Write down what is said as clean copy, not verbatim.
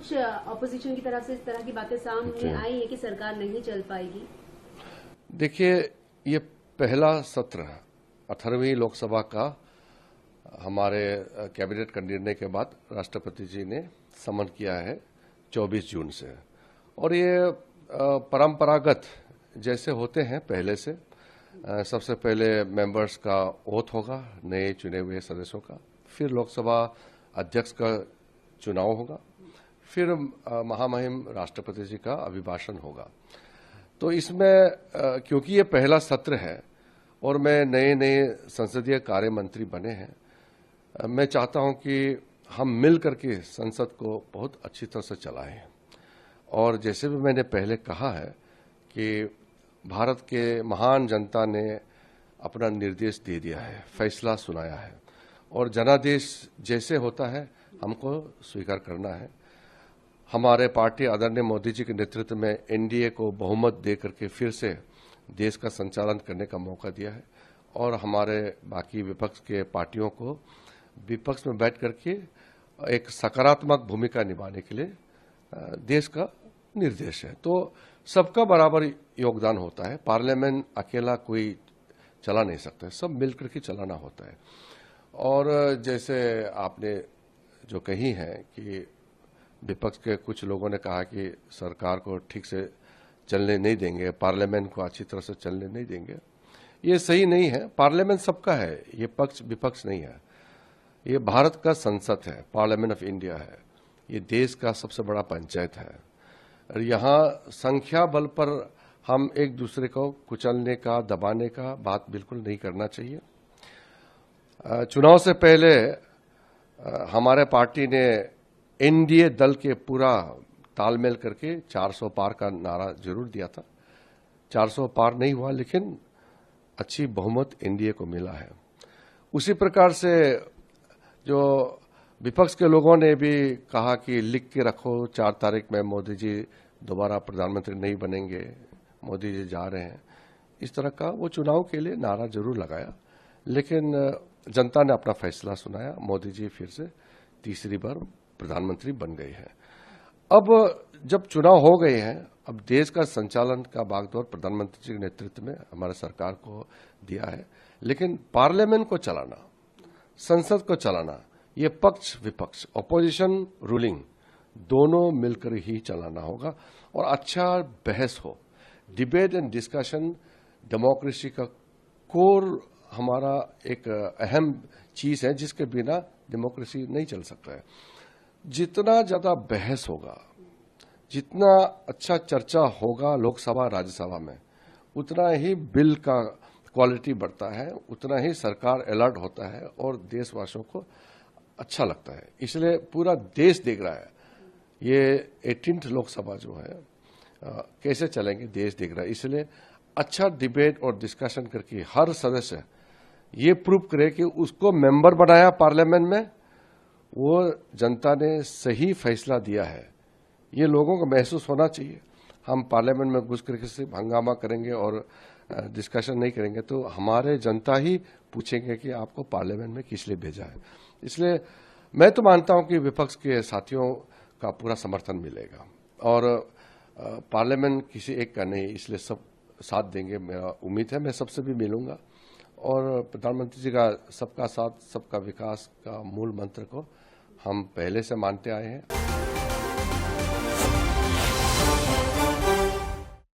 कुछ ऑपोजिशन की तरफ से इस तरह की बातें सामने आई है कि सरकार नहीं चल पाएगी? देखिए, ये पहला सत्र 18वीं लोकसभा का हमारे कैबिनेट का निर्णय के बाद राष्ट्रपति जी ने समन किया है 24 जून से। और ये परंपरागत जैसे होते हैं पहले से, सबसे पहले मेंबर्स का ओथ होगा नए चुने हुए सदस्यों का, फिर लोकसभा अध्यक्ष का चुनाव होगा, फिर महामहिम राष्ट्रपति जी का अभिभाषण होगा। तो इसमें क्योंकि ये पहला सत्र है और मैं नए नए संसदीय कार्य मंत्री बने हैं, मैं चाहता हूं कि हम मिल करके संसद को बहुत अच्छी तरह से चलाएं। और जैसे भी मैंने पहले कहा है कि भारत के महान जनता ने अपना निर्देश दे दिया है, फैसला सुनाया है, और जनादेश जैसे होता है हमको स्वीकार करना है। हमारे पार्टी आदरणीय मोदी जी के नेतृत्व में एनडीए को बहुमत दे करके फिर से देश का संचालन करने का मौका दिया है, और हमारे बाकी विपक्ष के पार्टियों को विपक्ष में बैठ करके एक सकारात्मक भूमिका निभाने के लिए देश का निर्देश है। तो सबका बराबर योगदान होता है, पार्लियामेंट अकेला कोई चला नहीं सकता है, सब मिलकर के चलाना होता है। और जैसे आपने जो कही है कि विपक्ष के कुछ लोगों ने कहा कि सरकार को ठीक से चलने नहीं देंगे, पार्लियामेंट को अच्छी तरह से चलने नहीं देंगे, ये सही नहीं है। पार्लियामेंट सबका है, ये पक्ष विपक्ष नहीं है। ये भारत का संसद है, पार्लियामेंट ऑफ इंडिया है, ये देश का सबसे बड़ा पंचायत है। और यहाँ संख्या बल पर हम एक दूसरे को कुचलने का, दबाने का बात बिल्कुल नहीं करना चाहिए। चुनाव से पहले हमारे पार्टी ने एनडीए दल के पूरा तालमेल करके 400 पार का नारा जरूर दिया था। 400 पार नहीं हुआ, लेकिन अच्छी बहुमत एनडीए को मिला है। उसी प्रकार से जो विपक्ष के लोगों ने भी कहा कि लिख के रखो 4 तारीख में मोदी जी दोबारा प्रधानमंत्री नहीं बनेंगे, मोदी जी जा रहे हैं, इस तरह का वो चुनाव के लिए नारा जरूर लगाया, लेकिन जनता ने अपना फैसला सुनाया। मोदी जी फिर से तीसरी बार प्रधानमंत्री बन गए हैं। अब जब चुनाव हो गए हैं, अब देश का संचालन का बागडोर प्रधानमंत्री जी के नेतृत्व में हमारे सरकार को दिया है, लेकिन पार्लियामेंट को चलाना, संसद को चलाना, ये पक्ष विपक्ष, ऑपोजिशन रूलिंग, दोनों मिलकर ही चलाना होगा। और अच्छा बहस हो, डिबेट एंड डिस्कशन डेमोक्रेसी का कोर हमारा एक अहम चीज है, जिसके बिना डेमोक्रेसी नहीं चल सकता है। जितना ज्यादा बहस होगा, जितना अच्छा चर्चा होगा लोकसभा राज्यसभा में, उतना ही बिल का क्वालिटी बढ़ता है, उतना ही सरकार अलर्ट होता है और देशवासियों को अच्छा लगता है। इसलिए पूरा देश देख रहा है ये 18th लोकसभा जो है कैसे चलेंगे, देश देख रहा है। इसलिए अच्छा डिबेट और डिस्कशन करके हर सदस्य ये प्रूव करे कि उसको मेंबर बनाया पार्लियामेंट में, वो जनता ने सही फैसला दिया है, ये लोगों को महसूस होना चाहिए। हम पार्लियामेंट में घुस करके सिर्फ हंगामा करेंगे और डिस्कशन नहीं करेंगे तो हमारे जनता ही पूछेंगे कि आपको पार्लियामेंट में किस लिए भेजा है। इसलिए मैं तो मानता हूं कि विपक्ष के साथियों का पूरा समर्थन मिलेगा और पार्लियामेंट किसी एक का नहीं, इसलिए सब साथ देंगे। मेरा उम्मीद है मैं सबसे भी मिलूंगा और प्रधानमंत्री जी का सबका साथ सबका विकास का मूल मंत्र को हम पहले से मानते आए हैं।